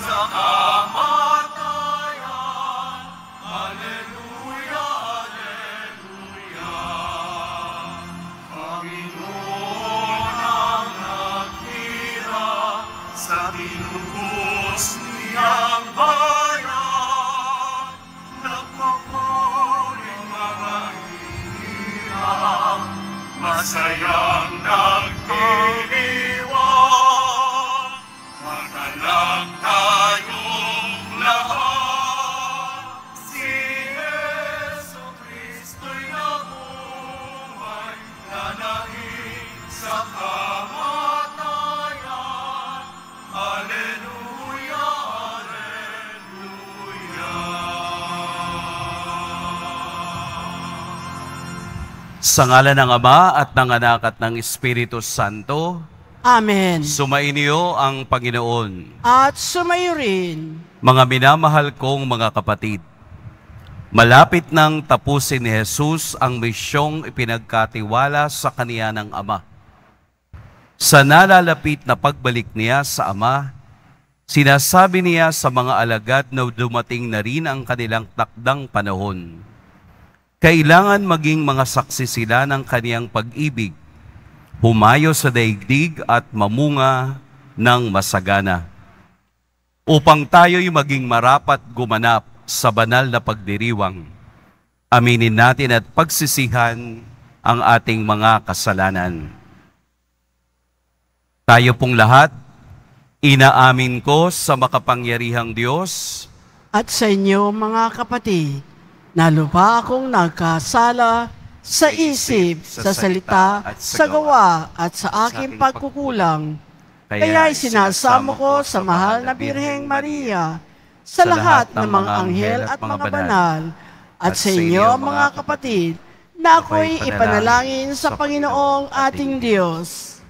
sa kamatayan. Alleluia, alleluia. Panginoon ang nagtira sa tinubos niyang bayan. Nagpapuling mga hirap, masayang nagdiriwang. Magalang tayong lahat, si Yesu Kristo'y nabuhay, nanahig sa kamatayan. Alleluia, alleluia. Sa ngalan ng Ama at ng Anak at ng Espiritu Santo, Amen. sumainyo ang Panginoon. At sumayo rin. Mga minamahal kong mga kapatid, malapit nang tapusin ni Jesus ang misyong ipinagkatiwala sa kaniya ng Ama. Sa nalalapit na pagbalik niya sa Ama, sinasabi niya sa mga alagad na dumating na rin ang kanilang takdang panahon. Kailangan maging mga saksi sila ng kaniyang pag-ibig, humayo sa daigdig at mamunga ng masagana, upang tayo'y maging marapat gumanap sa banal na pagdiriwang. Aminin natin at pagsisihan ang ating mga kasalanan. Tayo pong lahat, inaamin ko sa makapangyarihang Diyos At sa inyo mga kapatid, na lubha akong nagkasala sa isip, sa salita, sa gawa, at sa aking pagkukulang. Kaya'y sinasamo ko sa mahal na Birheng Maria, sa lahat ng mga anghel at mga banal, at sa inyo mga kapatid, na ako'y ipanalangin sa Panginoong ating Diyos.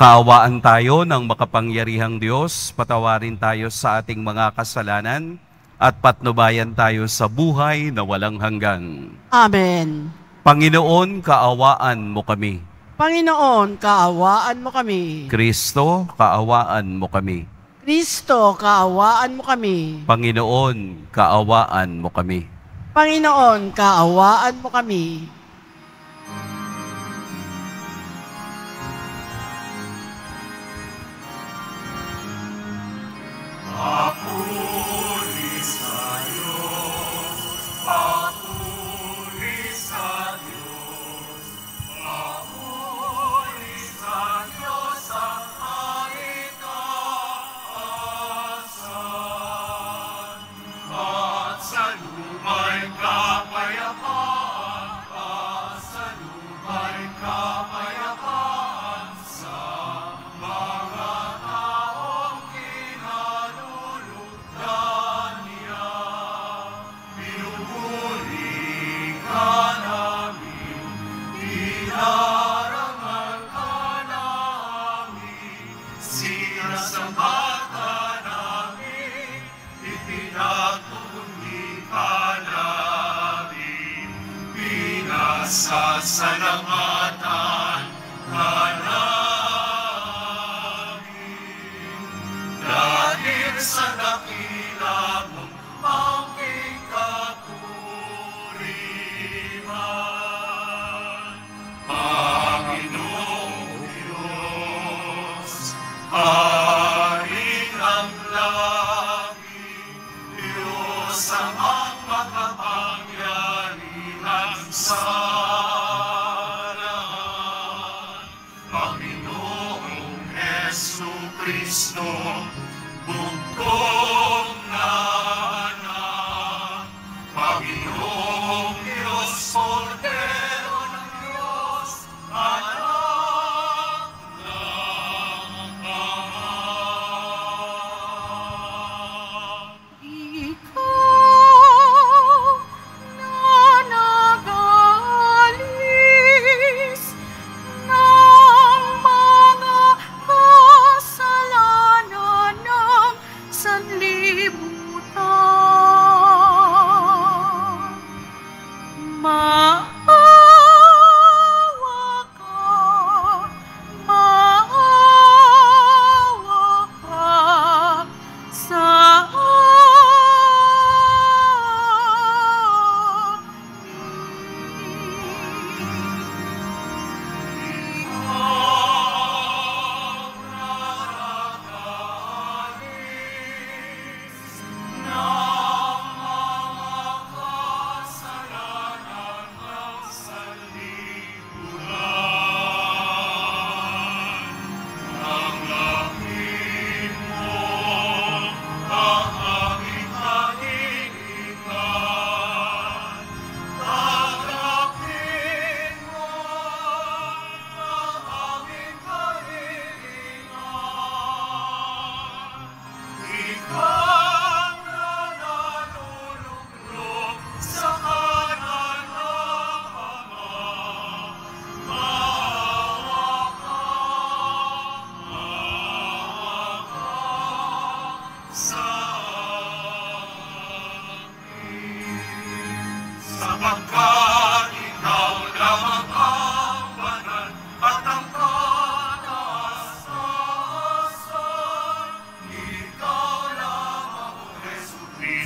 Kaawaan tayo ng makapangyarihang Diyos, patawarin tayo sa ating mga kasalanan, at patnubayan tayo sa buhay na walang hanggan. Amen. Panginoon, kaawaan mo kami. Panginoon, kaawaan mo kami. Kristo, kaawaan mo kami. Kristo, kaawaan mo kami. Panginoon, kaawaan mo kami. Panginoon, kaawaan mo kami. Papuri sa Diyos, papuri sa Diyos, papuri sa Diyos sa kahit taasan, at sa luma'y kapayapaan, at sa luma'y kapayapaan sa mga taong kinalulugdan niya. Pinupuri ka namin, dinarangal ka namin, sinasamba ka namin, ipinagpupuri ka namin, pinasasalamatan ka namin. Dahil sa dakila mong aking kapurihan, Panginoong Diyos, Hari ng langit, Diyos amang makapangyarihan sa lahat. Panginoong Hesu Kristo, bugtong na anak, Panginoong Diyos, Kordero ng Diyos, anak ng Ama. Ikaw na nag-alis ng mga kasalanan ng sanlibutan. Maawa ka sa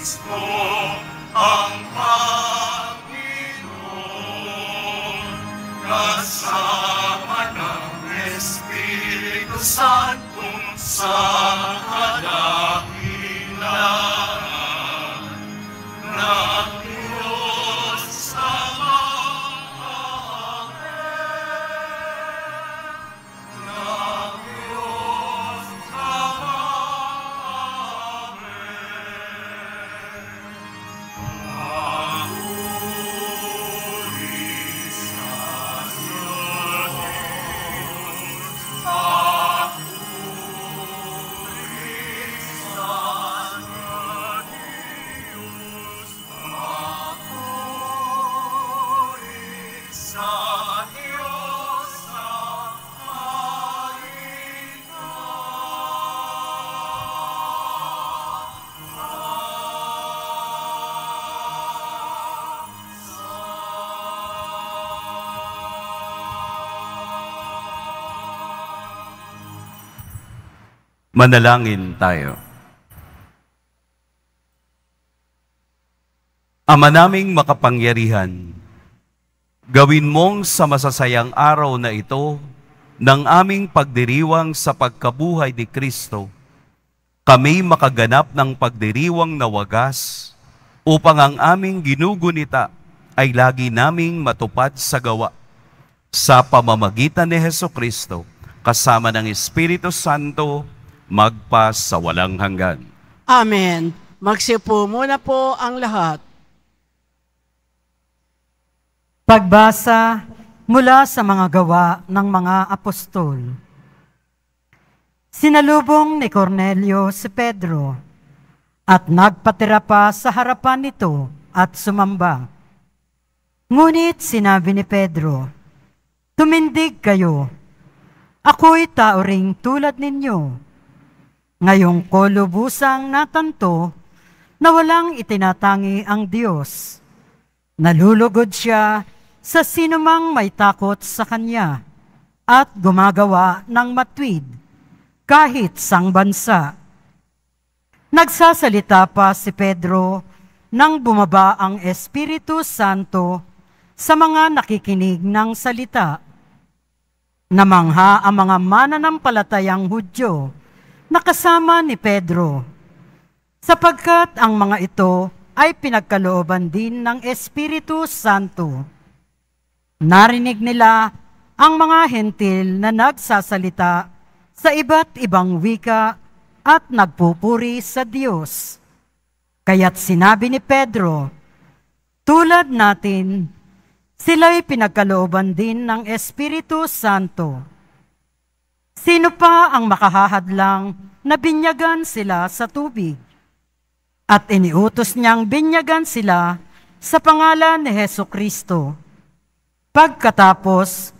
Kristo ang Panginoon, kasama ng Espiritu Santong sa kadakilaan ng Diyos Ama. Manalangin tayo. Ama naming makapangyarihan, gawin mong sa masasayang araw na ito ng aming pagdiriwang sa pagkabuhay ni Kristo, kami makaganap ng pagdiriwang na wagas upang ang aming ginugunita ay lagi naming matupad sa gawa. Sa pamamagitan ni Hesukristo, kasama ng Espiritu Santo, magpa sa walang hanggan. Amen. Magsiupo muna po ang lahat. Pagbasa mula sa mga gawa ng mga apostol. Sinalubong ni Cornelio si Pedro at nagpatira pa sa harapan nito at sumamba. Ngunit sinabi ni Pedro, "Tumindig kayo, ako'y tao ring tulad ninyo." Ngayong ko lubusang natanto na walang itinatangi ang Diyos. Nalulugod siya sa sinumang may takot sa Kanya at gumagawa ng matwid kahit sang bansa. Nagsasalita pa si Pedro nang bumaba ang Espiritu Santo sa mga nakikinig ng salita. Namangha ang mga mananampalatayang Hudyo nakasama ni Pedro, sapagkat ang mga ito ay pinagkalooban din ng Espiritu Santo. Narinig nila ang mga hentil na nagsasalita sa iba't ibang wika at nagpupuri sa Diyos. Kaya't sinabi ni Pedro, "Tulad natin, sila'y pinagkalooban din ng Espiritu Santo. Sino pa ang makahahadlang na binyagan sila sa tubig?" At iniutos niyang binyagan sila sa pangalan ni Hesukristo. Pagkatapos,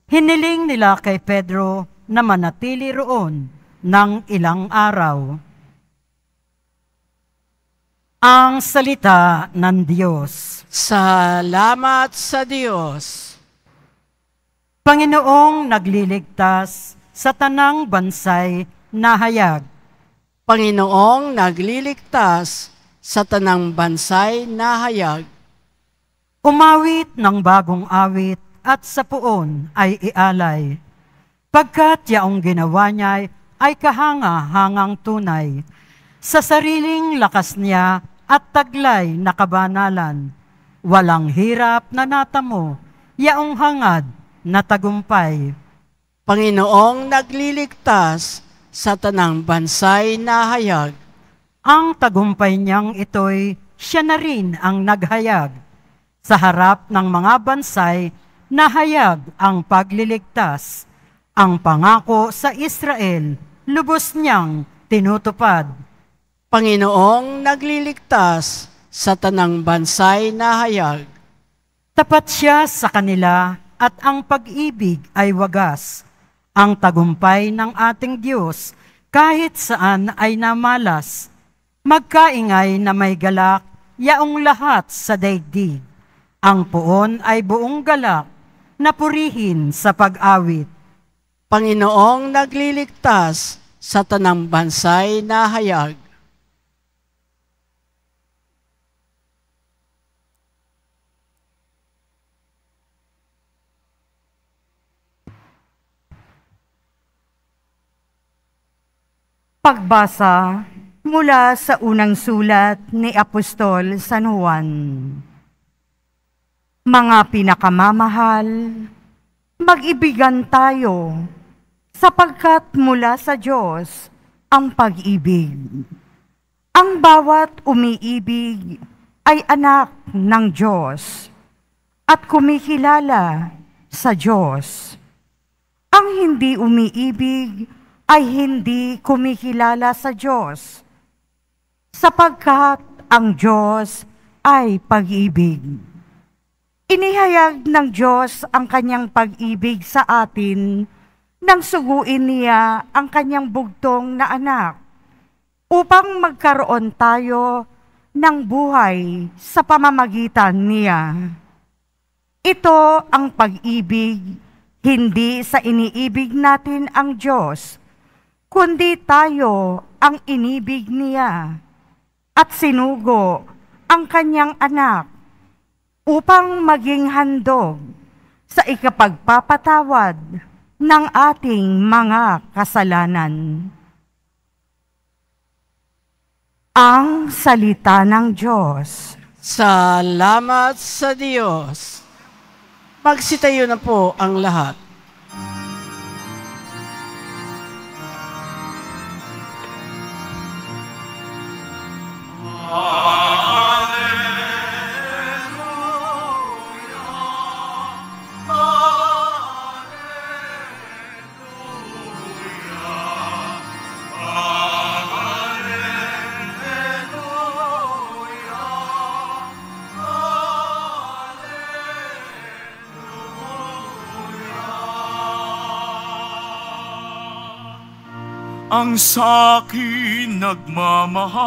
hiniling nila kay Pedro na manatili roon ng ilang araw. Ang salita ng Diyos. Salamat sa Diyos. Panginoong nagliligtas sa tanang bansay na hayag. Panginoong nagliligtas sa tanang bansay na hayag. Umawit ng bagong awit at sa puon ay ialay, pagkat yaong ginawa niya ay kahanga-hangang tunay, sa sariling lakas niya at taglay na kabanalan, walang hirap na natamo, yaong hangad na tagumpay. Panginoong nagliligtas sa tanang bansay na hayag. Ang tagumpay niyang ito'y siya na rin ang naghayag. Sa harap ng mga bansay, nahayag ang pagliligtas. Ang pangako sa Israel, lubos niyang tinutupad. Panginoong nagliligtas sa tanang bansay na hayag. Tapat siya sa kanila at ang pag-ibig ay wagas. Ang tagumpay ng ating Diyos kahit saan ay namalas. Magkaingay na may galak, yaong lahat sa daigdig. Ang puon ay buong galak, na purihin sa pag-awit. Panginoong nagliligtas sa tanang bansay na hayag. Pagbasa mula sa unang sulat ni Apostol San Juan. Mga pinakamamahal, mag-ibigan tayo, sapagkat mula sa Diyos ang pag-ibig. Ang bawat umiibig ay anak ng Diyos at kumikilala sa Diyos. Ang hindi umiibig ay hindi kumikilala sa Diyos, sapagkat ang Diyos ay pag-ibig. Inihayag ng Diyos ang kanyang pag-ibig sa atin nang suguin niya ang kanyang bugtong na anak upang magkaroon tayo ng buhay sa pamamagitan niya. Ito ang pag-ibig, hindi sa iniibig natin ang Diyos, kundi tayo ang inibig niya at sinugo ang kanyang anak upang maging handog sa ikapagpapatawad ng ating mga kasalanan. Ang salita ng Diyos. Salamat sa Diyos. Magsitayo na po ang lahat. Ang sa'kin nagmamahal,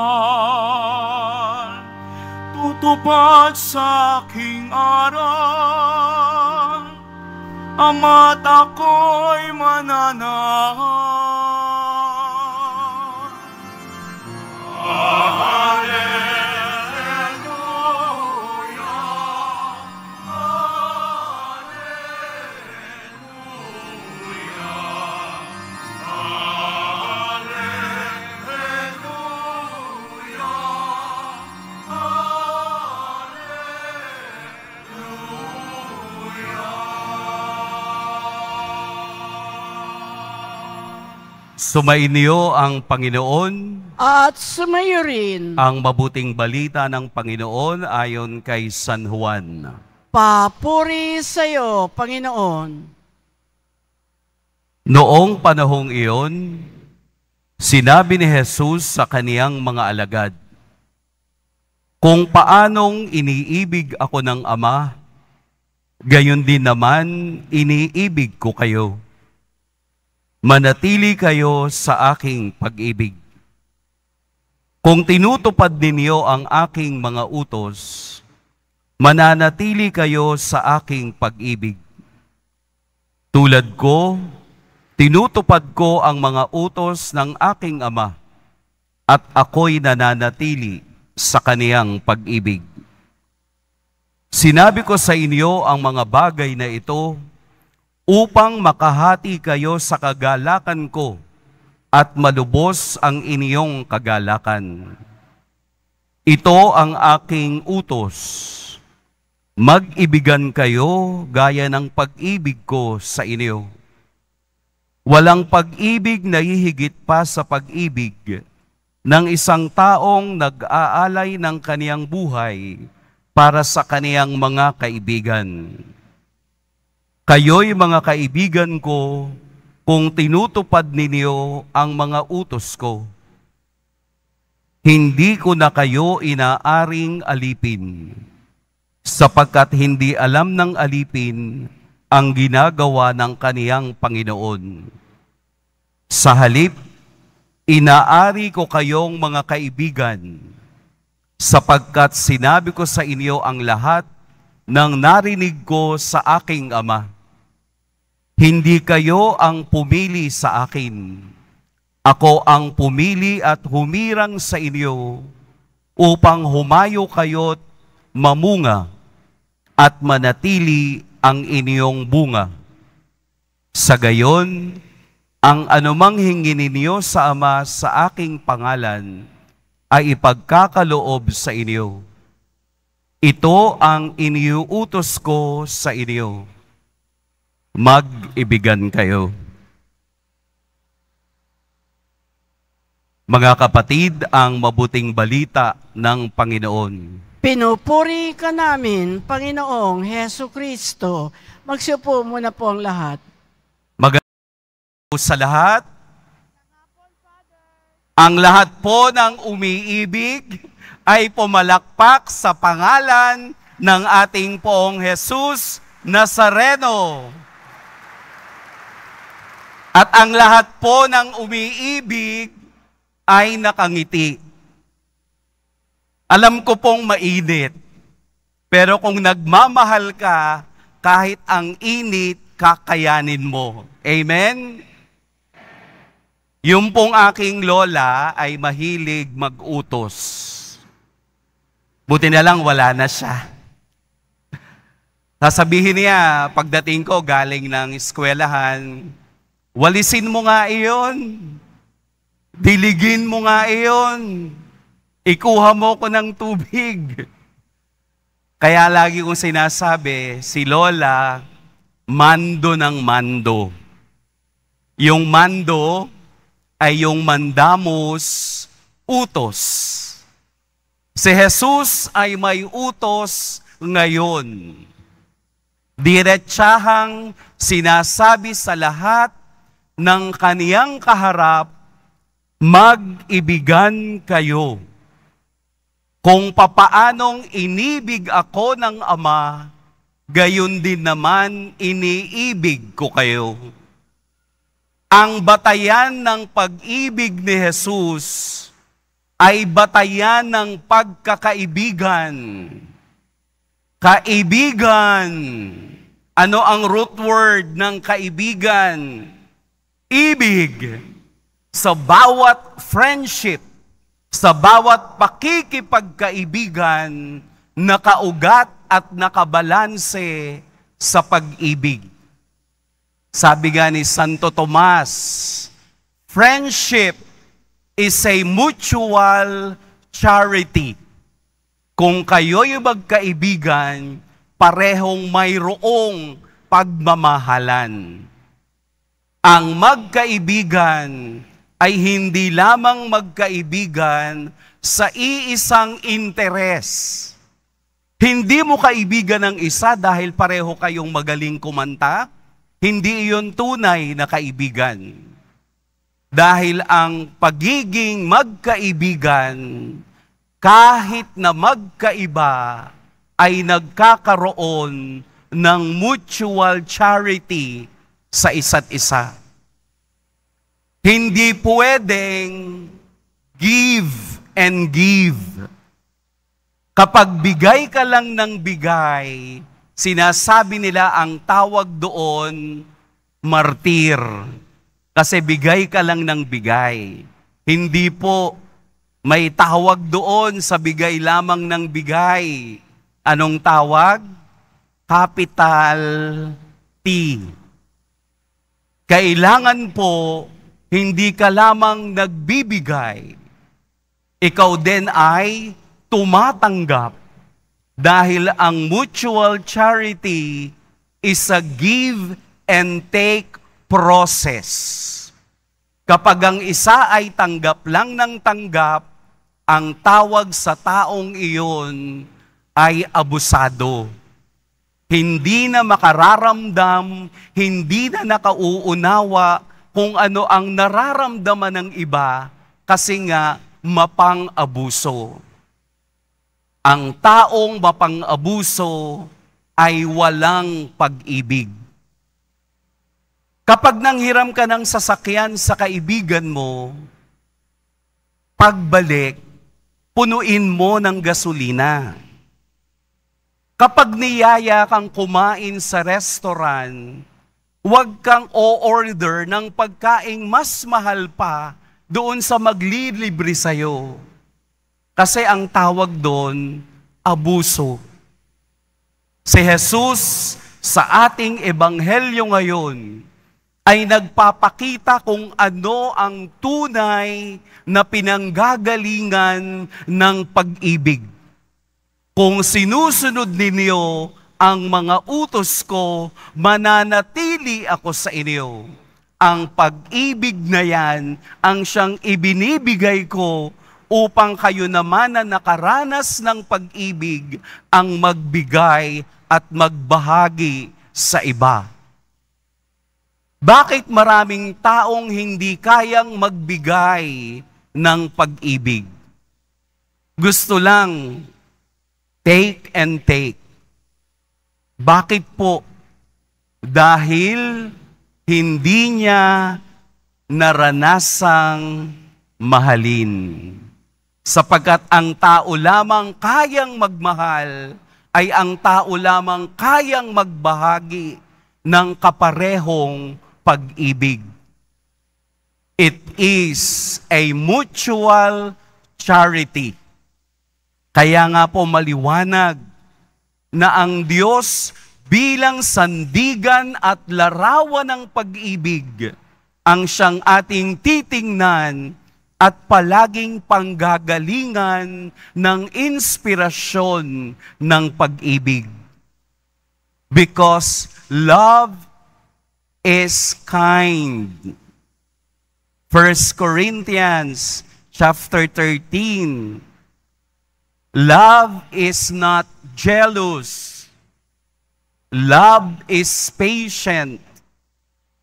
tutupad sa'king aral, ama't ako'y mananahan. Sumainyo ang Panginoon. At sumayo rin. Ang mabuting balita ng Panginoon ayon kay San Juan. Papuri sa iyo, Panginoon. Noong panahong iyon, sinabi ni Jesus sa kaniyang mga alagad, "Kung paanong iniibig ako ng Ama, gayon din naman iniibig ko kayo. Manatili kayo sa aking pag-ibig. Kung tinutupad ninyo ang aking mga utos, mananatili kayo sa aking pag-ibig. Tulad ko, tinutupad ko ang mga utos ng aking Ama, at ako'y nananatili sa kaniyang pag-ibig. Sinabi ko sa inyo ang mga bagay na ito upang makahati kayo sa kagalakan ko at malubos ang inyong kagalakan. Ito ang aking utos. Mag-ibigan kayo gaya ng pag-ibig ko sa inyo. Walang pag-ibig na hihigit pa sa pag-ibig ng isang taong nag-aalay ng kaniyang buhay para sa kaniyang mga kaibigan. Kayo'y mga kaibigan ko kung tinutupad ninyo ang mga utos ko. Hindi ko na kayo inaaring alipin, sapagkat hindi alam ng alipin ang ginagawa ng kaniyang Panginoon. Sa halip, inaari ko kayong mga kaibigan, sapagkat sinabi ko sa inyo ang lahat ng narinig ko sa aking Ama. Hindi kayo ang pumili sa akin. Ako ang pumili at humirang sa inyo upang humayo kayo't mamunga at manatili ang inyong bunga. Sa gayon, Ang anumang hingin ninyo sa Ama sa aking pangalan ay ipagkakaloob sa inyo. Ito ang iniuutos ko sa inyo. Mag-ibigan kayo. Mga kapatid, ang mabuting balita ng Panginoon. Pinupuri ka namin, Panginoong Heso Kristo. Magsiupo muna po ang lahat. Sa lahat, ang lahat po ng umiibig ay pumalakpak sa pangalan ng ating Poong Jesus Nazareno. At ang lahat po ng umiibig ay nakangiti. Alam ko pong mainit, pero kung nagmamahal ka, kahit ang init, kakayanin mo. Amen? Yung pong aking lola ay mahilig mag-utos. Buti na lang wala na siya. Sasabihin niya, pagdating ko galing ng eskwelahan, walisin mo nga iyon. Diligin mo nga iyon. Ikuha mo ko ng tubig. Kaya lagi kong sinasabi, si Lola, mando ng mando. Yung mando ay yung mandamos, utos. Si Jesus ay may utos ngayon. Diretsahang sinasabi sa lahat ng kaniyang kaharap, mag-ibigan kayo. Kung papaanong inibig ako ng Ama, gayon din naman iniibig ko kayo. Ang batayan ng pag-ibig ni Jesus ay batayan ng pagkakaibigan. Kaibigan. Ano ang root word ng kaibigan? Ibig. Sa bawat friendship, sa bawat pakikipagkaibigan, nakaugat at nakabalanse sa pag-ibig. Sabi nga ni Santo Tomas, friendship is a mutual charity. Kung kayo'y magkaibigan, parehong mayroong pagmamahalan. Ang magkaibigan ay hindi lamang magkaibigan sa iisang interes. Hindi mo kaibigan ng isa dahil pareho kayong magaling kumanta. Hindi iyon tunay na kaibigan. Dahil ang pagiging magkaibigan, kahit na magkaiba, ay nagkakaroon ng mutual charity sa isa't isa. Hindi pwedeng give and give. Kapag bigay ka lang ng bigay, sinasabi nila ang tawag doon, martir. Kasi bigay ka lang ng bigay. Hindi po, may tawag doon sa bigay lamang ng bigay. Anong tawag? Capital T. Kailangan po, hindi ka lamang nagbibigay. Ikaw din ay tumatanggap. Dahil ang mutual charity is a give and take process. Kapag ang isa ay tanggap lang ng tanggap, ang tawag sa taong iyon ay abusado. Hindi na makararamdam, hindi na nakauunawa kung ano ang nararamdaman ng iba kasi nga mapang-abuso. Ang taong mapang-abuso ay walang pag-ibig. Kapag nanghiram ka ng sasakyan sa kaibigan mo, pagbalik, punuin mo ng gasolina. Kapag niyaya kang kumain sa restaurant, huwag kang o-order ng pagkaing mas mahal pa doon sa maglilibre sa'yo. Kasi ang tawag doon, abuso. Si Jesus sa ating ebanghelyo ngayon ay nagpapakita kung ano ang tunay na pinanggagalingan ng pag-ibig. Kung sinusunod ninyo ang mga utos ko, mananatili ako sa inyo. Ang pag-ibig na yan, ang siyang ibinibigay ko upang kayo naman na nakaranas ng pag-ibig ang magbigay at magbahagi sa iba. Bakit maraming taong hindi kayang magbigay ng pag-ibig? Gusto lang take and take. Bakit po? Dahil hindi niya naranasang mahalin. Sapagkat ang tao lamang kayang magmahal ay ang tao lamang kayang magbahagi ng kaparehong pag-ibig. It is a mutual charity. Kaya nga po maliwanag na ang Diyos bilang sandigan at larawan ng pag-ibig ang siyang ating titingnan at palaging panggagalingan ng inspirasyon ng pag-ibig. Because love is kind. 1 Corinthians chapter 13. Love is not jealous. Love is patient.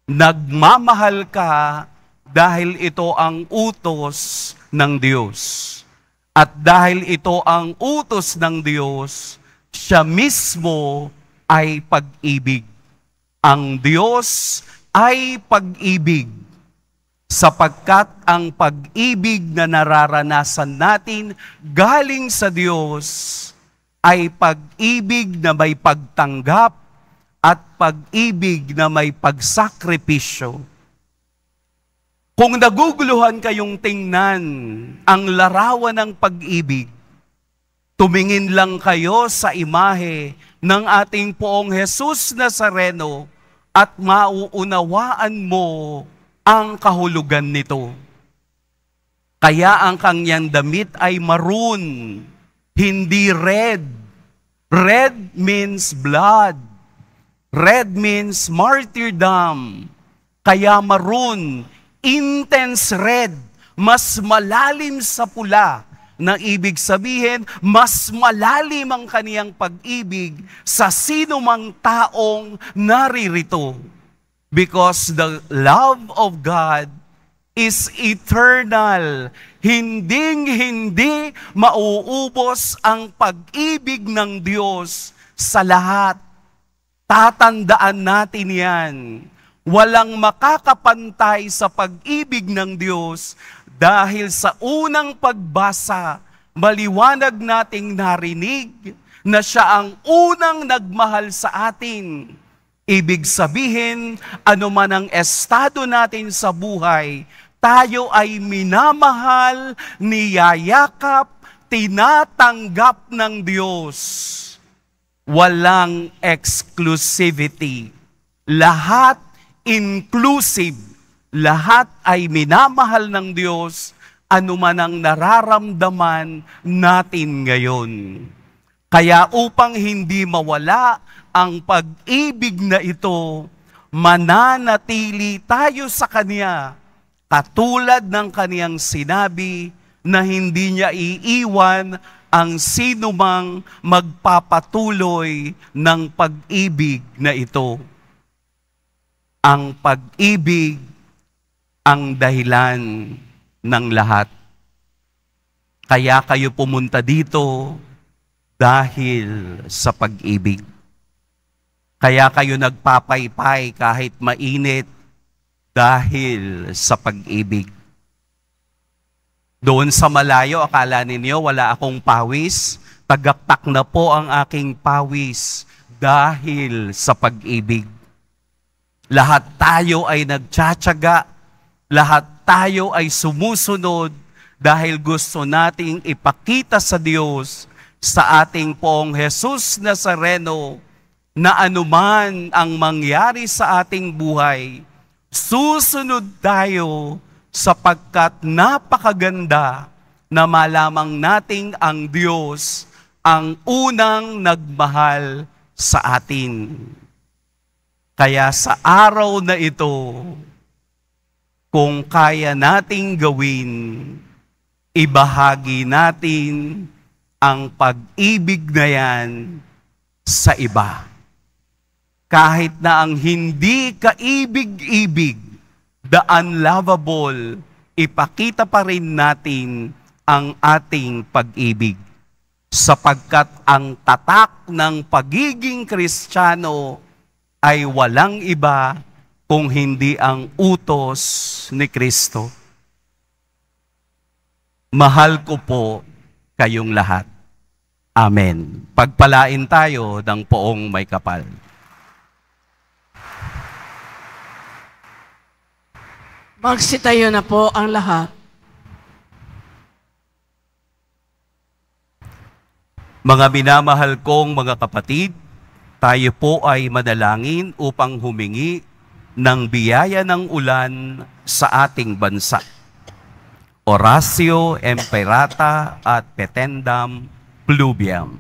Nagmamahal ka dahil ito ang utos ng Diyos. At dahil ito ang utos ng Diyos, siya mismo ay pag-ibig. Ang Diyos ay pag-ibig, sapagkat ang pag-ibig na nararanasan natin galing sa Diyos ay pag-ibig na may pagtanggap at pag-ibig na may pagsakripisyo. Kung naguguluhan kayong tingnan ang larawan ng pag-ibig, tumingin lang kayo sa imahe ng ating Poong Jesus Nazareno at mauunawaan mo ang kahulugan nito. Kaya ang kanyang damit ay maroon, hindi red. Red means blood. Red means martyrdom. Kaya maroon, intense red, mas malalim sa pula, na ibig sabihin, mas malalim ang kaniyang pag-ibig sa sino mang taong naririto. Because the love of God is eternal. Hinding-hindi mauubos ang pag-ibig ng Diyos sa lahat. Tatandaan natin yan. Walang makakapantay sa pag-ibig ng Diyos dahil sa unang pagbasa, maliwanag nating narinig na siya ang unang nagmahal sa atin. Ibig sabihin, anuman ang estado natin sa buhay, tayo ay minamahal, niyayakap, tinatanggap ng Diyos. Walang exclusivity. Lahat inclusive. Lahat ay minamahal ng Diyos, anuman ang nararamdaman natin ngayon. Kaya upang hindi mawala ang pag-ibig na ito, mananatili tayo sa Kanya, katulad ng Kaniyang sinabi na hindi niya iiwan ang sinumang magpapatuloy ng pag-ibig na ito. Ang pag-ibig ang dahilan ng lahat. Kaya kayo pumunta dito dahil sa pag-ibig. Kaya kayo nagpapaypay kahit mainit dahil sa pag-ibig. Doon sa malayo, akala ninyo wala akong pawis, tagaktak na po ang aking pawis dahil sa pag-ibig. Lahat tayo ay nagtsatsaga, lahat tayo ay sumusunod dahil gusto nating ipakita sa Diyos, sa ating Poong Jesus Nazareno, na anuman ang mangyari sa ating buhay, Susunod tayo sapagkat napakaganda na malamang nating ang Diyos ang unang nagmahal sa atin. Kaya sa araw na ito, kung kaya nating gawin, ibahagi natin ang pag-ibig na yan sa iba. Kahit na ang hindi kaibig-ibig, the unlovable, ipakita pa rin natin ang ating pag-ibig. Sapagkat ang tatak ng pagiging Kristiyano ay walang iba kung hindi ang utos ni Kristo. Mahal ko po kayong lahat. Amen. Pagpalain tayo ng poong may kapal. Magsitayo na po ang lahat. Mga minamahal kong mga kapatid, tayo po ay manalangin upang humingi ng biyaya ng ulan sa ating bansa. Oratio Imperata at Petendam Pluvium.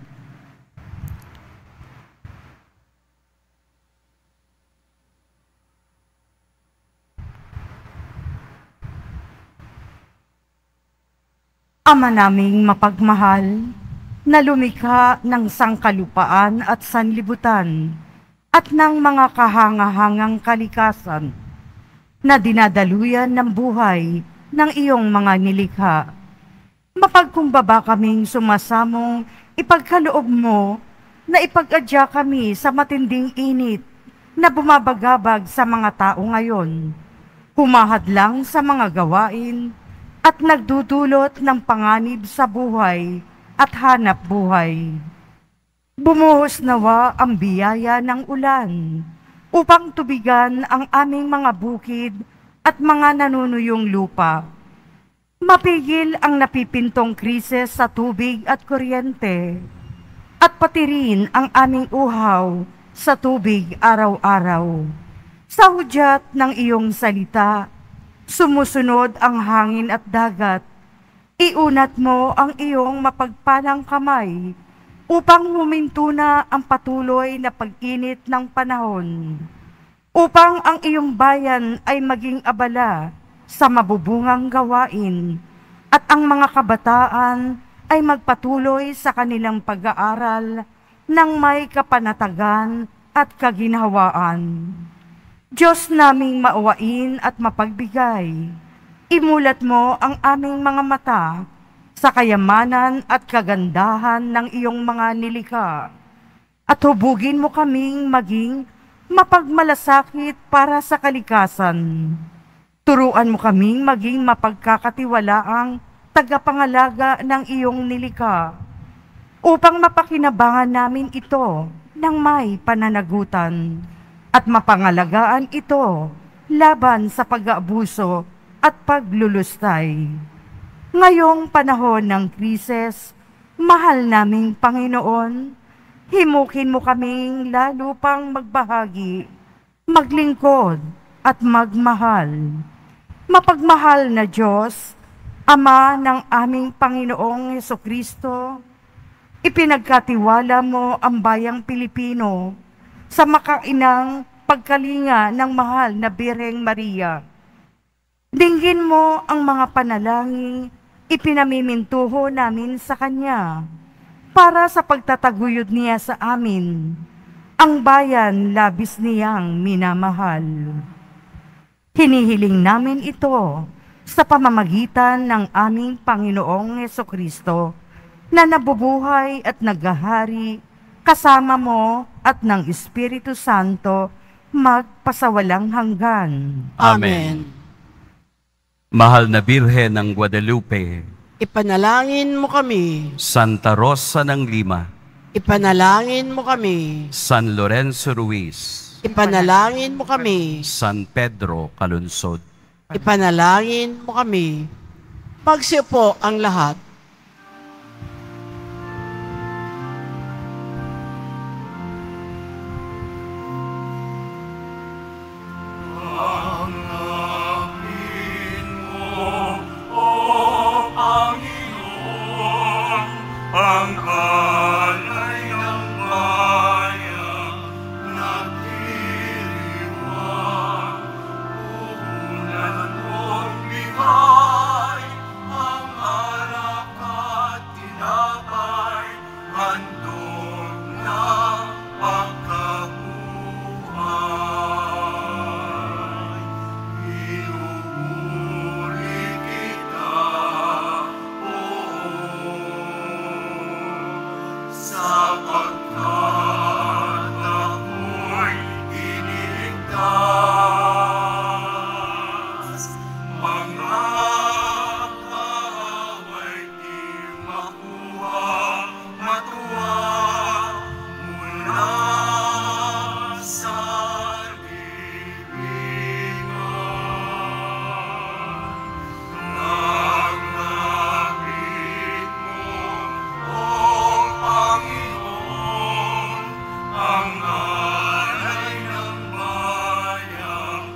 Ama naming mapagmahal, na lumikha ng sangkalupaan at sanlibutan at ng mga kahangahangang kalikasan na dinadaluyan ng buhay ng iyong mga nilikha. Mapagkumbaba kaming sumasamong ipagkaloob mo na ipag-adya kami sa matinding init na bumabagabag sa mga tao ngayon, humahadlang sa mga gawain at nagdudulot ng panganib sa buhay at hanap buhay. Bumuhos nawa ang biyaya ng ulan upang tubigan ang aming mga bukid at mga nanunuyong lupa. Mapigil ang napipintong krisis sa tubig at kuryente at pati rin ang aming uhaw sa tubig araw-araw. Sa hudyat ng iyong salita, sumusunod ang hangin at dagat. Iunat mo ang iyong mapagpalang kamay upang huminto na ang patuloy na pag-init ng panahon, upang ang iyong bayan ay maging abala sa mabubungang gawain at ang mga kabataan ay magpatuloy sa kanilang pag-aaral ng may kapanatagan at kaginhawaan. Diyos naming maawain at mapagbigay, imulat mo ang aming mga mata sa kayamanan at kagandahan ng iyong mga nilikha, at hubugin mo kaming maging mapagmalasakit para sa kalikasan. Turuan mo kaming maging mapagkakatiwalaang tagapangalaga ng iyong nilikha, upang mapakinabangan namin ito ng may pananagutan, at mapangalagaan ito laban sa pag-aabuso at paglulustay. Ngayong panahon ng krisis, mahal naming Panginoon, himukin mo kaming lalo pang magbahagi, maglingkod at magmahal. Mapagmahal na Diyos, Ama ng aming Panginoong Hesukristo, ipinagkatiwala mo ang bayang Pilipino sa makainang pagkalinga ng mahal na Birheng Maria. Dinggin mo ang mga panalangin ipinamimintuho namin sa Kanya para sa pagtataguyod niya sa amin, ang bayan labis niyang minamahal. Hinihiling namin ito sa pamamagitan ng aming Panginoong Hesukristo na nabubuhay at naghahari kasama mo at ng Espiritu Santo magpasawalang hanggan. Amen. Mahal na Birhen ng Guadalupe, Ipanalangin mo kami. Santa Rosa ng Lima, Ipanalangin mo kami. San Lorenzo Ruiz, Ipanalangin mo kami. San Pedro Calunsod. Ipanalangin mo kami. Magsiupo ang lahat. Ang ang alay ng bayan nagdiriwang. Puhunan mong bigay ang alak at tinapay, handog ng pagkabuhay. Pinupuri kita, sapagkat ako'y iniligtas. Mga kaaway di makuha, matuwa mula sa libingan. Naglapit mo, O Panginoon, ang alay ng bayang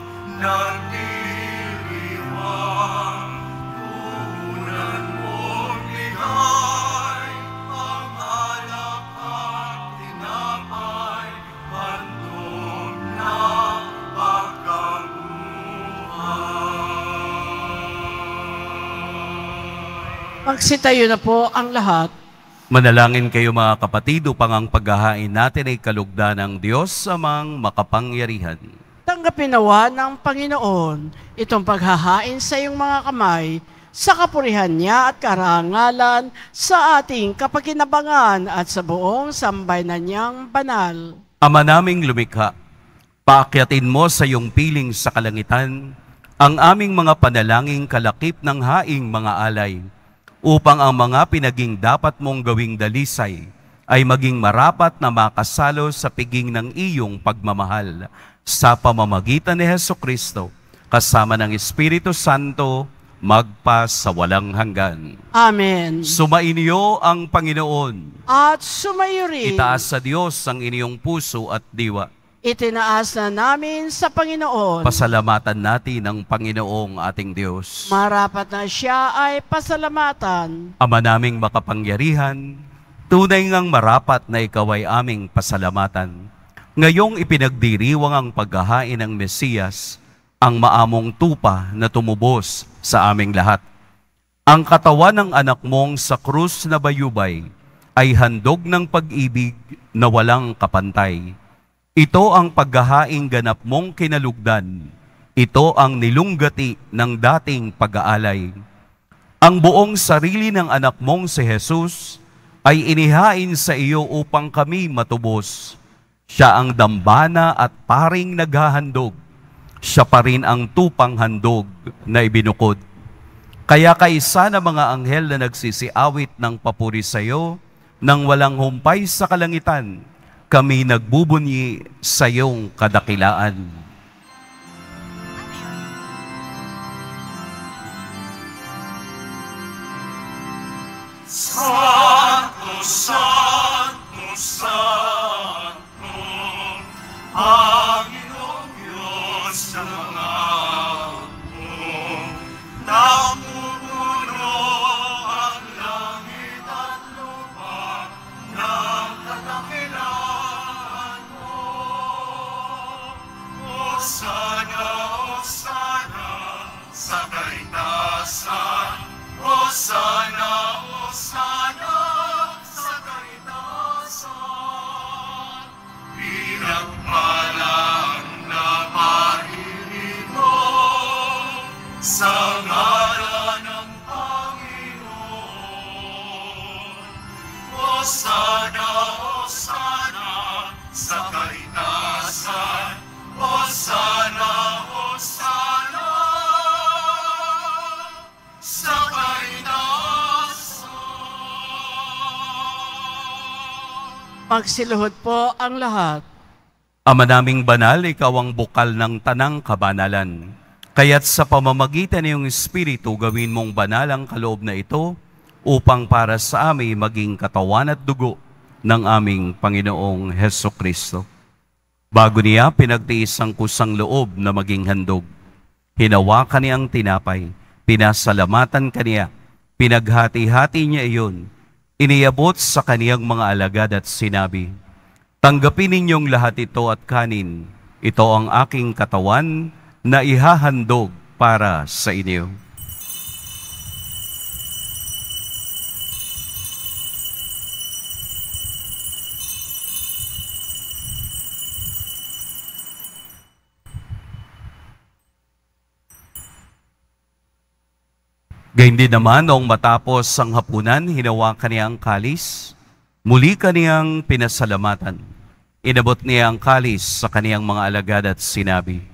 nagdiriwang. Puhunan mong bigay ang alak at tinapay, handog ng pagkabuhay. Magsitayo na po ang lahat. Manalangin kayo mga kapatid upang ang paghahain natin ay kalugdan ng Diyos amang makapangyarihan. Tanggapin nawa ng Panginoon itong paghahain sa iyong mga kamay sa kapurihan niya at karangalan sa ating kapakinabangan at sa buong sambayanan niyang banal. Ama naming lumikha, paakyatin mo sa iyong piling sa kalangitan ang aming mga panalangin kalakip ng haing mga alay, upang ang mga pinaging dapat mong gawing dalisay ay maging marapat na makasalo sa piging ng iyong pagmamahal sa pamamagitan ni Hesukristo, kasama ng Espiritu Santo, magpa sa walang hanggan. Amen. Sumainyo ang Panginoon. At sumayo rin. Itaas sa Diyos ang inyong puso at diwa. Itinaas na namin sa Panginoon. Pasalamatan natin ang Panginoong ating Diyos. Marapat na siya ay pasalamatan. Ama naming makapangyarihan, tunay ngang marapat na ikaw ay aming pasalamatan. Ngayong ipinagdiriwang ang paghahain ng Mesiyas, ang maamong tupa na tumubos sa aming lahat. Ang katawan ng anak mong sa krus na bayubay ay handog ng pag-ibig na walang kapantay. Ito ang paghahaing ganap mong kinalugdan. Ito ang nilunggati ng dating pag-aalay. Ang buong sarili ng anak mong si Jesus ay inihain sa iyo upang kami matubos. Siya ang dambana at paring naghahandog. Siya pa rin ang tupang handog na ibinukod. Kaya kaisa na mga anghel na nagsisiawit ng papuri sa iyo, nang walang humpay sa kalangitan, kami nagbubunyi sa iyong kadakilaan. Santo, Santo, Santo, Panginoong Diyos ng mga hukbo, namumuno ang langit at lupa ng kadakilaan mo. Hosana, Hosana, sa kaitasan, Hosana, Hosana, sa kaitasan. Pinagpalang na parinig mo sa ngalan ng Panginoon. Hosana, Hosana, sa kaitasan, Hosana, Hosana, sa Magsiluhod po ang lahat. Ama naming banal, ikaw ang bukal ng tanang kabanalan. Kaya't sa pamamagitan ng iyong Espiritu, gawin mong banal ang kaloob na ito upang para sa amin maging katawan at dugo ng aming Panginoong Hesukristo. Bago niya pinagtiis ang kusang loob na maging handog, hinawakan niyang tinapay, pinasalamatan kaniya, pinaghati-hati niya iyon, iniabot sa kaniyang mga alagad at sinabi, "Tanggapin ninyong lahat ito at kanin. Ito ang aking katawan na ihahandog para sa inyo." Gayun din naman, noong matapos ang hapunan, hinawakan niya ang kalis. Muli kaniyang pinasalamatan. Inabot niya ang kalis sa kaniyang mga alagad at sinabi,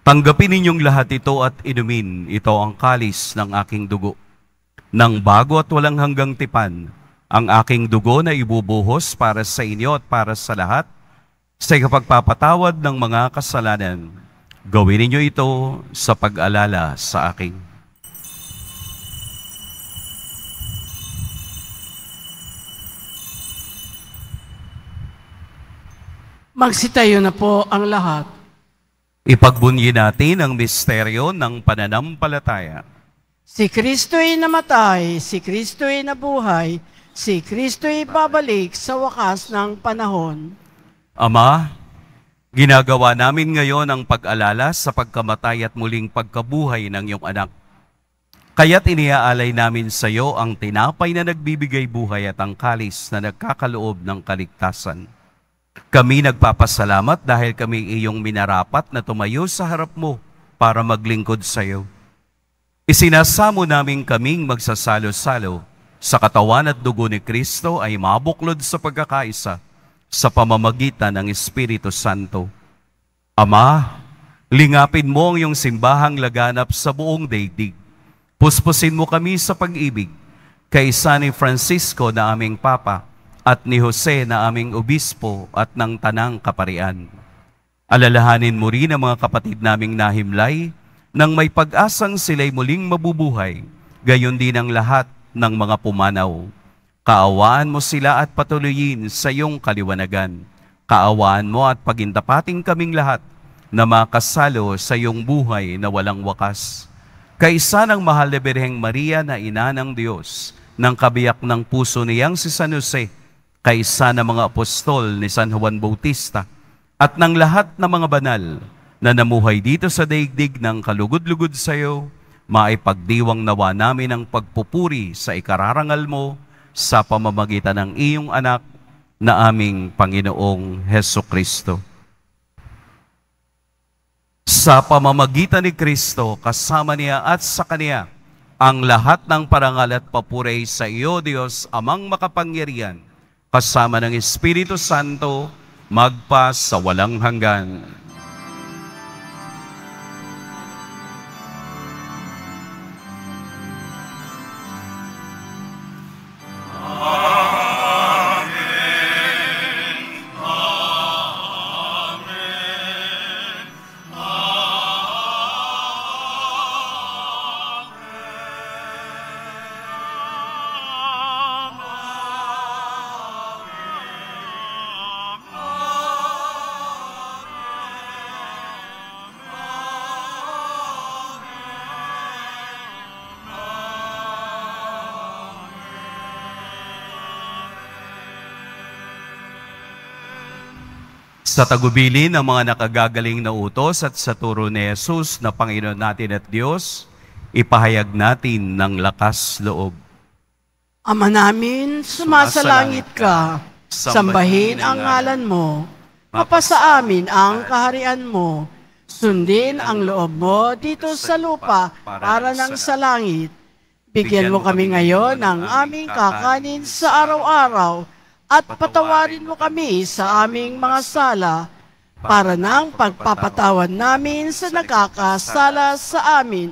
"Tanggapin ninyong lahat ito at inumin. Ito ang kalis ng aking dugo. Nang bago at walang hanggang tipan, ang aking dugo na ibubuhos para sa inyo at para sa lahat, sa ikapagpapatawad ng mga kasalanan. Gawin ninyo ito sa pag-alala sa akin." Magsitayo na po ang lahat. Ipagbunyi natin ang misteryo ng pananampalataya. Si Kristo'y namatay, si Kristo'y nabuhay, si Kristo'y babalik sa wakas ng panahon. Ama, ginagawa namin ngayon ang pag-alala sa pagkamatay at muling pagkabuhay ng iyong anak. Kaya't iniaalay namin sa iyo ang tinapay na nagbibigay buhay at ang kalis na nagkakaloob ng kaligtasan. Kami nagpapasalamat dahil kami iyong minarapat na tumayo sa harap mo para maglingkod sa iyo. Isinasamo namin kaming magsasalo-salo sa katawan at dugo ni Kristo ay mabuklod sa pagkakaisa sa pamamagitan ng Espiritu Santo. Ama, lingapin mo ang iyong simbahang laganap sa buong daigdig. Puspusin mo kami sa pag-ibig, kaisa ni Francisco na aming Papa, at ni Jose na aming obispo at ng tanang kaparian. Alalahanin mo rin ang mga kapatid naming nahimlay nang may pag-asang sila'y muling mabubuhay, gayon din ang lahat ng mga pumanaw. Kaawaan mo sila at patuloyin sa iyong kaliwanagan. Kaawaan mo at pagintapating kaming lahat na makasalo sa iyong buhay na walang wakas. Kaisa ng mahal na Birheng Maria na ina ng Diyos, ng kabiyak ng puso niyang si San Jose, kaisa ng mga apostol ni San Juan Bautista, at ng lahat ng mga banal na namuhay dito sa daigdig ng kalugod-lugod sa iyo, maipagdiwang nawa namin ang pagpupuri sa ikararangal mo sa pamamagitan ng iyong anak na aming Panginoong Hesukristo. Sa pamamagitan ni Kristo, kasama niya at sa Kaniya, ang lahat ng parangal at papuri sa iyo, Diyos, Amang makapangyarihan, kasama ng Espiritu Santo, magpa sa walang hanggan. Sa tagubilin ng mga nakagagaling na utos at sa turo ni Jesus na Panginoon natin at Diyos, ipahayag natin ng lakas loob. Ama namin, sumasalangit ka, sambahin ang ngalan mo, mapasa amin ang kaharian mo, sundin ang loob mo dito sa lupa para ng sa langit. Bigyan mo kami ngayon ng aming kakanin sa araw-araw, at patawarin mo kami sa aming mga sala, para ng pagpapatawad namin sa nagkakasala sa amin.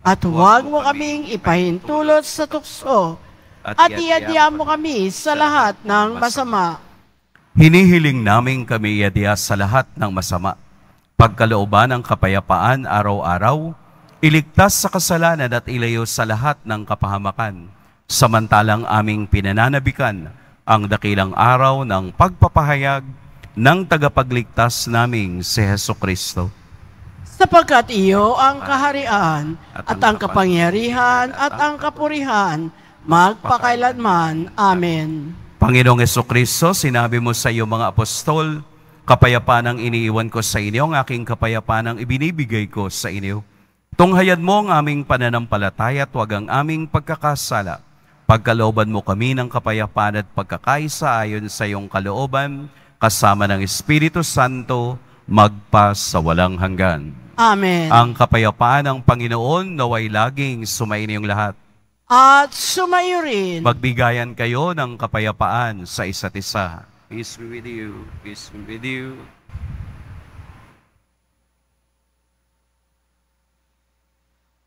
At huwag mo kaming ipahintulot sa tukso, at iadya mo kami sa lahat ng masama. Hinihiling namin kami iadya sa lahat ng masama. Pagkalooban ng kapayapaan araw-araw, iligtas sa kasalanan at ilayo sa lahat ng kapahamakan, samantalang aming pinananabikan ang dakilang araw ng pagpapahayag ng tagapagligtas naming si Hesukristo. Sapagkat iyo ang kaharian, at ang kapangyarihan, at ang kapurihan, magpakailanman. Amen. Panginoong Hesukristo, sinabi mo sa iyo mga apostol, kapayapaan ang iniiwan ko sa inyo, ang aking kapayapaan ang ibinibigay ko sa inyo. Tunghayan mo ang aming pananampalataya at huwag ang aming pagkakasala. Pagkalooban mo kami ng kapayapaan at pagkakaisa ayon sa iyong kalooban, kasama ng Espiritu Santo, magpa sa walang hanggan. Amen. Ang kapayapaan ng Panginoon naway laging sumainyong lahat. At sumayo rin. Magbigayan kayo ng kapayapaan sa isa't isa. Peace be with you. Peace be with you.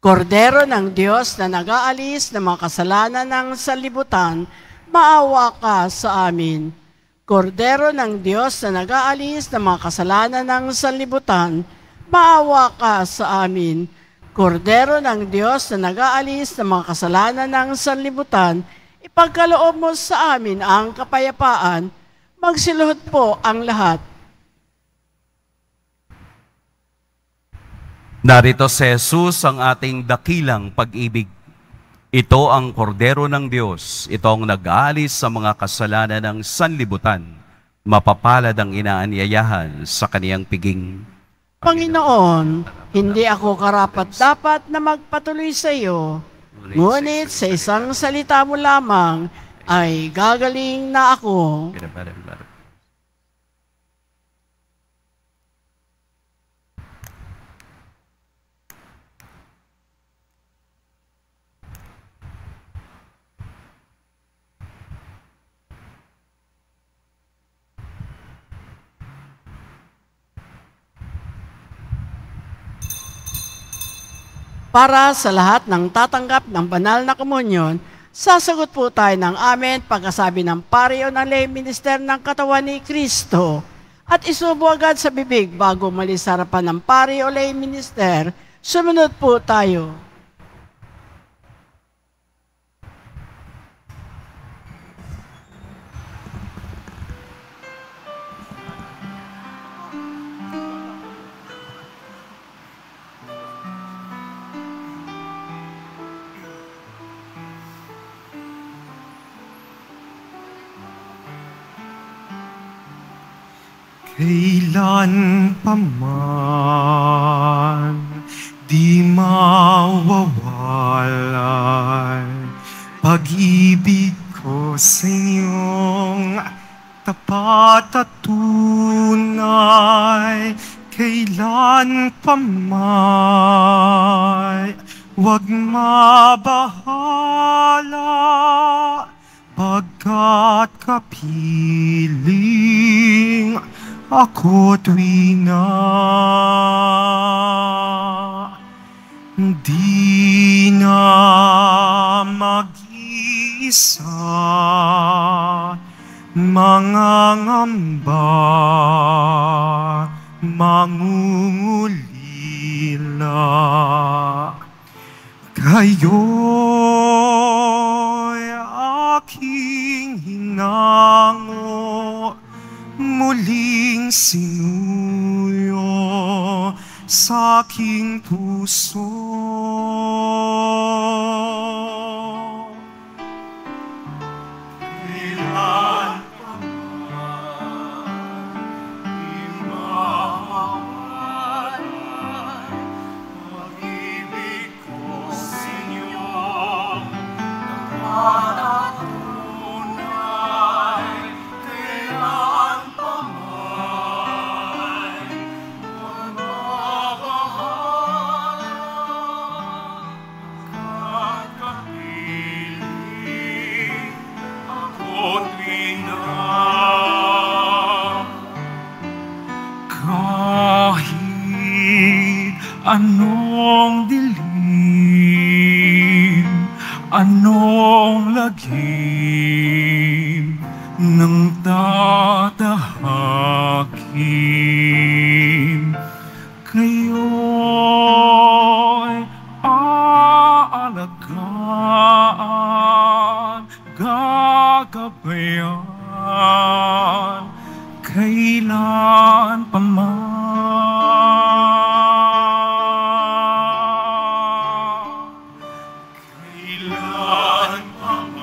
Kordero ng Diyos na nag-aalis ng mga kasalanan ng sanlibutan, maawa ka sa amin. Kordero ng Diyos na nag-aalis ng mga kasalanan ng sanlibutan, maawa ka sa amin. Kordero ng Diyos na nag-aalis ng mga kasalanan ng sanlibutan, ipagkaloob mo sa amin ang kapayapaan. Magsiluhod po ang lahat. Narito si Jesus ang ating dakilang pag-ibig. Ito ang kordero ng Diyos. Ito ang nag-aalis sa mga kasalanan ng sanlibutan. Mapapalad ang inaanyayahan sa kaniyang piging. Panginoon, hindi ako karapat-dapat na magpatuloy sa iyo, ngunit sa isang salita mo lamang ay gagaling na ako. Para sa lahat ng tatanggap ng banal na komunyon, sasagot po tayo ng amen pagkasabi ng pari o ng lay minister ng katawan ni Kristo. At isubo agad sa bibig bago umalis sa harapan ng pari o lay minister. Sumunod po tayo. Kailan pa man di mawawalay pag-ibig ko sa inyong tapat at tunay. Kailan pa man huwag mabahala pagkat kapiling ako tuwi na. Di na mag-iisa, mangangamba, mangungulila. Kayo'y aking hinango, muling sinuyo sa aking puso. Kailan pa man di mawawala pag-ibig ko sa inyo, tapat at tunay. Kailan pa man huwag mabahala at kapiling ako't winang. Kahit anong dilim, anong lagim ng tatahakin, kayo'y aalagaan, gagabayan, kailan pa man. Kailan pa man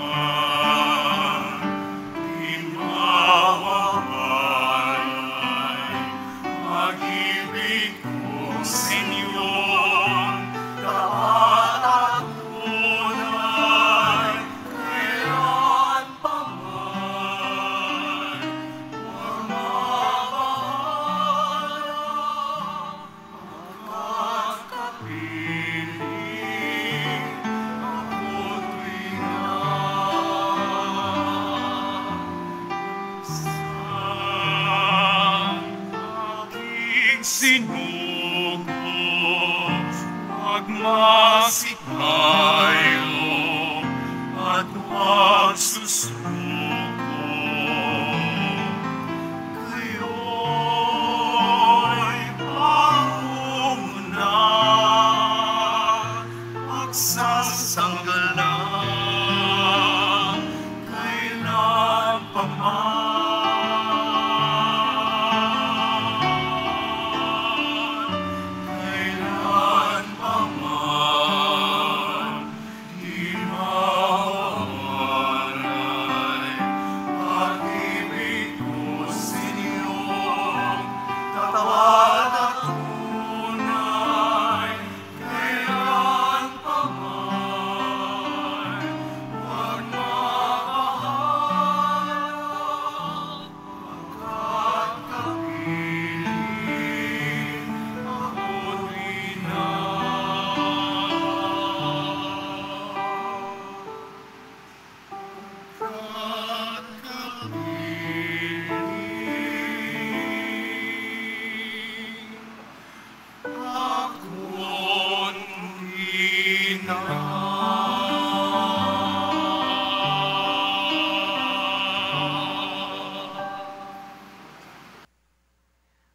sinuko, magmasik tayo at huwag susuko. Kayo'y pangunguna, magsasanggal na kailan pa man.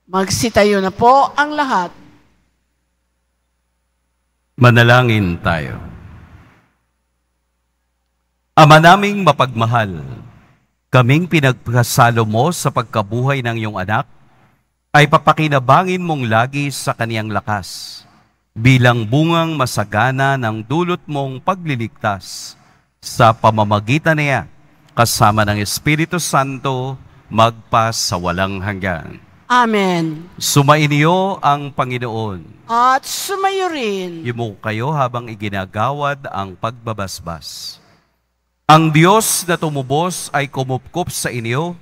Magsitayo na po ang lahat. Manalangin tayo. Ama naming mapagmahal, kaming pinagkasalo mo sa pagkabuhay ng iyong anak, ay papakinabangin mong lagi sa kaniyang lakas, bilang bungang masagana ng dulot mong pagliligtas, sa pamamagitan niya, kasama ng Espiritu Santo, magpa sa walang hanggan. Amen. Sumainyo ang Panginoon. At sumayo rin. Yumuko kayo habang iginagawad ang pagbabasbas. Ang Diyos na tumubos ay kumupkop sa inyo,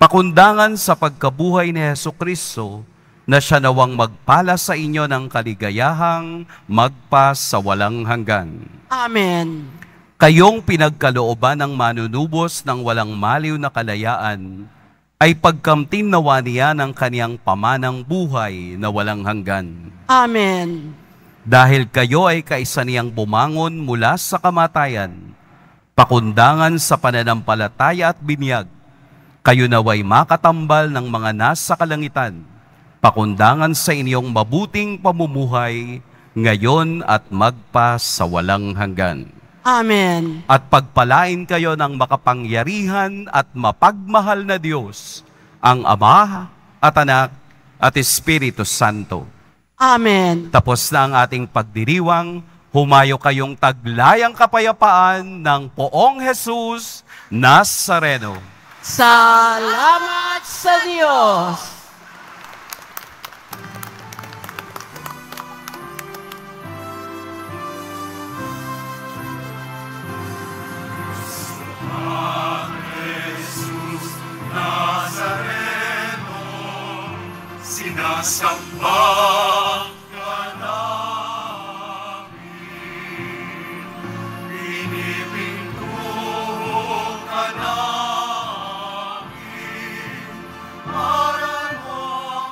pakundangan sa pagkabuhay ni Hesukristo, na siya nawang magpala sa inyo ng kaligayahang magpa sa walang hanggan. Amen. Kayong pinagkalooban ng manunubos ng walang maliw na kalayaan, ay pagkamtin nawa niya ng kaniyang pamanang buhay na walang hanggan. Amen. Dahil kayo ay kaisa niyang bumangon mula sa kamatayan, pakundangan sa pananampalataya at binyag, kayo naway makatambal ng mga nasa kalangitan, pakundangan sa inyong mabuting pamumuhay, ngayon at magpa sa walang hanggan. Amen. At pagpalain kayo ng makapangyarihan at mapagmahal na Diyos, ang Ama at Anak at Espiritu Santo. Amen. Tapos na ang ating pagdiriwang, humayo kayong taglayang kapayapaan ng Poong Jesus Nazareno. Salamat sa Diyos. Sinasamba ka namin, pinipinto ka namin, para mo ang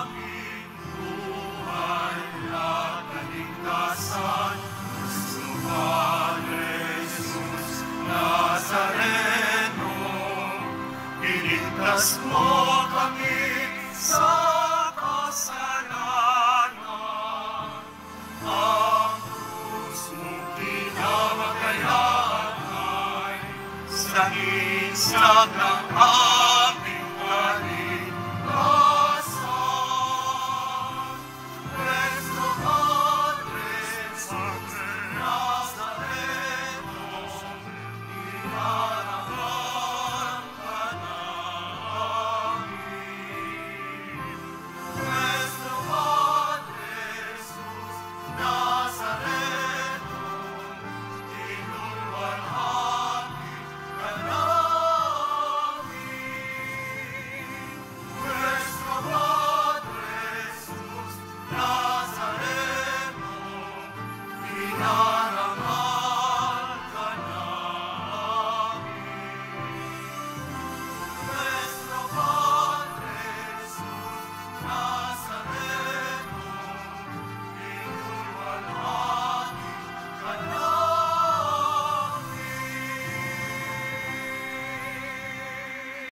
aming buhay at kaligtasan. Gusto Padre Jesus Nazareno, iligtas mo kami sa kasalanan. Ang krus mong pinamagayan ay sa isang ng